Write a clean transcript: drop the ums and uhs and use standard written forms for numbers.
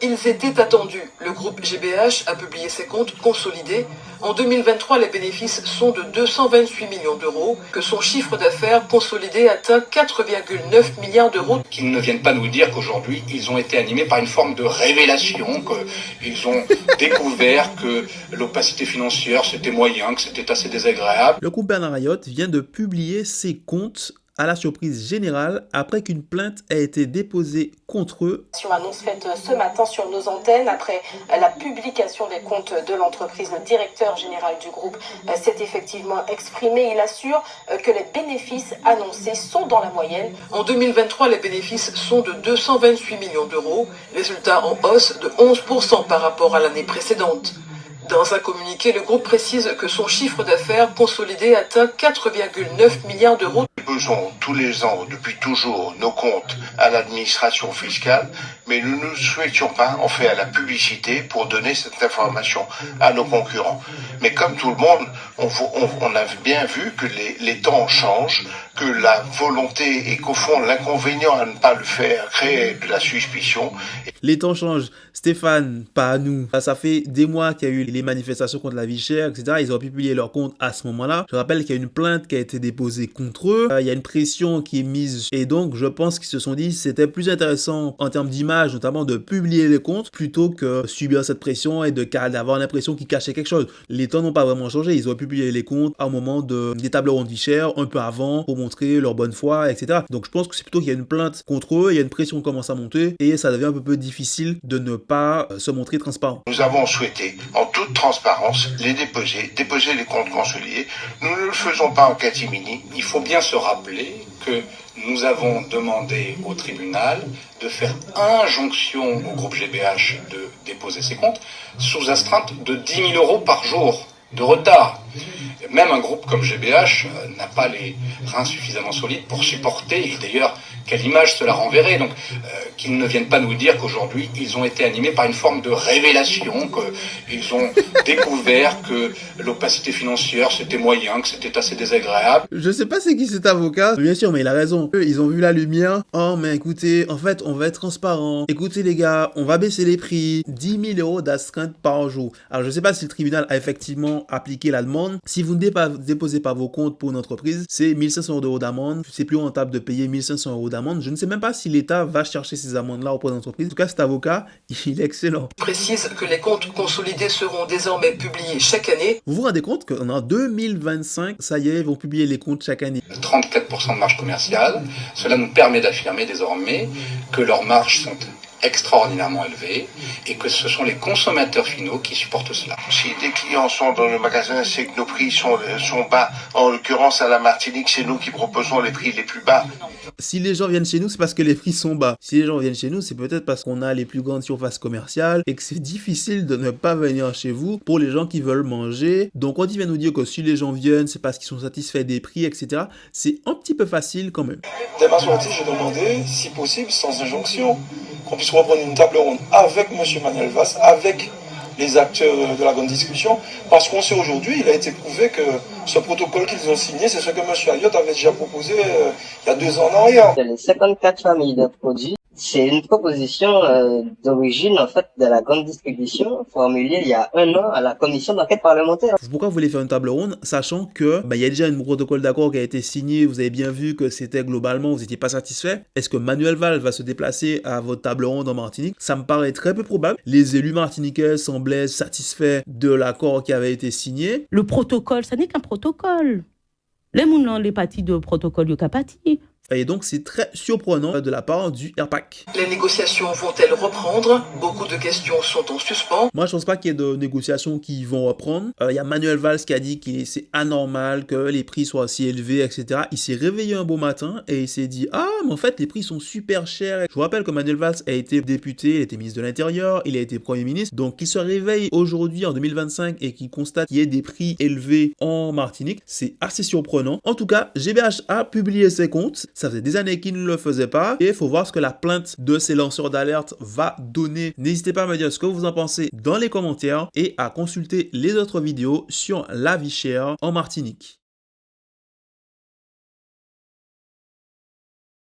Ils étaient attendus. Le groupe GBH a publié ses comptes consolidés. En 2023, les bénéfices sont de 228 millions d'euros, que son chiffre d'affaires consolidé atteint 4,9 milliards d'euros. Qu'ils ne viennent pas nous dire qu'aujourd'hui, ils ont été animés par une forme de révélation, qu'ils ont découvert que l'opacité financière, c'était moyen, que c'était assez désagréable. Le groupe Bernard Ayotte vient de publier ses comptes à la surprise générale après qu'une plainte a été déposée contre eux. Annonce faite ce matin sur nos antennes après la publication des comptes de l'entreprise. Le directeur général du groupe s'est effectivement exprimé. Il assure que les bénéfices annoncés sont dans la moyenne. En 2023, les bénéfices sont de 228 millions d'euros, résultat en hausse de 11% par rapport à l'année précédente. Dans un communiqué, le groupe précise que son chiffre d'affaires consolidé atteint 4,9 milliards d'euros. Nous déposons tous les ans, depuis toujours, nos comptes à l'administration fiscale, mais nous ne souhaitions pas en faire la publicité pour donner cette information à nos concurrents. Mais comme tout le monde, on a bien vu que les temps changent, que la volonté et qu'au fond l'inconvénient à ne pas le faire crée de la suspicion. Les temps changent. Stéphane, pas à nous. Ça fait des mois qu'il y a eu les manifestations contre la vie chère, etc. Ils ont pu publier leur compte à ce moment-là. Je rappelle qu'il y a une plainte qui a été déposée contre eux. Il y a une pression qui est mise. Et donc, je pense qu'ils se sont dit que c'était plus intéressant en termes d'image, notamment de publier les comptes, plutôt que subir cette pression et d'avoir l'impression qu'ils cachaient quelque chose. Les temps n'ont pas vraiment changé. Ils ont publié les comptes au moment des tables rondes vie chère, un peu avant, pour montrer leur bonne foi, etc. Donc, je pense que c'est plutôt qu'il y a une plainte contre eux, il y a une pression qui commence à monter et ça devient un peu difficile de ne pas se montrer transparent. Nous avons souhaité, en toute transparence, les déposer les comptes consolidés. Nous ne le faisons pas en catimini. Il faut bien se rappeler que nous avons demandé au tribunal de faire injonction au groupe GBH de déposer ses comptes sous astreinte de 10 000 euros par jour de retard. Même un groupe comme GBH n'a pas les reins suffisamment solides pour supporter, et d'ailleurs, quelle image cela renverrait. Donc, qu'ils ne viennent pas nous dire qu'aujourd'hui, ils ont été animés par une forme de révélation, qu'ils ont découvert que l'opacité financière, c'était moyen, que c'était assez désagréable. Je sais pas c'est qui cet avocat. Bien sûr, mais il a raison. Eux, ils ont vu la lumière. Oh, mais écoutez, en fait, on va être transparent. Écoutez, les gars, on va baisser les prix. 10 000 euros d'astreinte par jour. Alors, je sais pas si le tribunal a effectivement appliqué la demande. Si vous ne déposez pas vos comptes pour une entreprise, c'est 1 500 euros d'amende. C'est plus rentable de payer 1 500 euros d'amende. Je ne sais même pas si l'État va chercher ces amendes-là auprès d'entreprises. En tout cas, cet avocat, il est excellent. Précise que les comptes consolidés seront désormais publiés chaque année. Vous vous rendez compte qu'en 2025, ça y est, ils vont publier les comptes chaque année. 34% de marge commerciale. Cela nous permet d'affirmer désormais que leurs marges sont extraordinairement élevées et que ce sont les consommateurs finaux qui supportent cela. Si des clients sont dans le magasin, c'est que nos prix sont bas. En l'occurrence, à la Martinique, c'est nous qui proposons les prix les plus bas. Si les gens viennent chez nous, c'est parce que les prix sont bas. Si les gens viennent chez nous, c'est peut-être parce qu'on a les plus grandes surfaces commerciales et que c'est difficile de ne pas venir chez vous pour les gens qui veulent manger. Donc, quand ils viennent nous dire que si les gens viennent, c'est parce qu'ils sont satisfaits des prix, etc., c'est un petit peu facile quand même. Dès ma sortie, j'ai demandé, si possible, sans injonction, qu'on puisse reprendre une table ronde avec M. Manuel Valls, avec les acteurs de la grande discussion, parce qu'on sait aujourd'hui, il a été prouvé que ce protocole qu'ils ont signé, c'est ce que M. Ayotte avait déjà proposé il y a 2 ans en arrière. Les 54 familles de produits, c'est une proposition d'origine en fait de la grande distribution formulée il y a 1 an à la commission d'enquête parlementaire. Pourquoi vous voulez faire une table ronde, sachant que il y a déjà un protocole d'accord qui a été signé, vous avez bien vu que c'était globalement, vous n'étiez pas satisfait. Est-ce que Manuel Valls va se déplacer à votre table ronde en Martinique? Ça me paraît très peu probable. Les élus martiniquais semblaient satisfaits de l'accord qui avait été signé. Le protocole, ça n'est qu'un protocole. Les gens les parties de protocole, ils n'ont qu'à partir. Et donc, c'est très surprenant de la part du RPAC. Les négociations vont-elles reprendre? Beaucoup de questions sont en suspens. Moi, je pense pas qu'il y ait de négociations qui vont reprendre. Il y a Manuel Valls qui a dit que c'est anormal que les prix soient si élevés, etc. Il s'est réveillé un beau matin et il s'est dit « Ah, mais en fait, les prix sont super chers. » Je vous rappelle que Manuel Valls a été député, il a été ministre de l'Intérieur, il a été Premier ministre. Donc, qu'il se réveille aujourd'hui, en 2025, et qu'il constate qu'il y ait des prix élevés en Martinique, c'est assez surprenant. En tout cas, GBH a publié ses comptes. Ça faisait des années qu'il ne le faisait pas. Et il faut voir ce que la plainte de ces lanceurs d'alerte va donner. N'hésitez pas à me dire ce que vous en pensez dans les commentaires et à consulter les autres vidéos sur la vie chère en Martinique.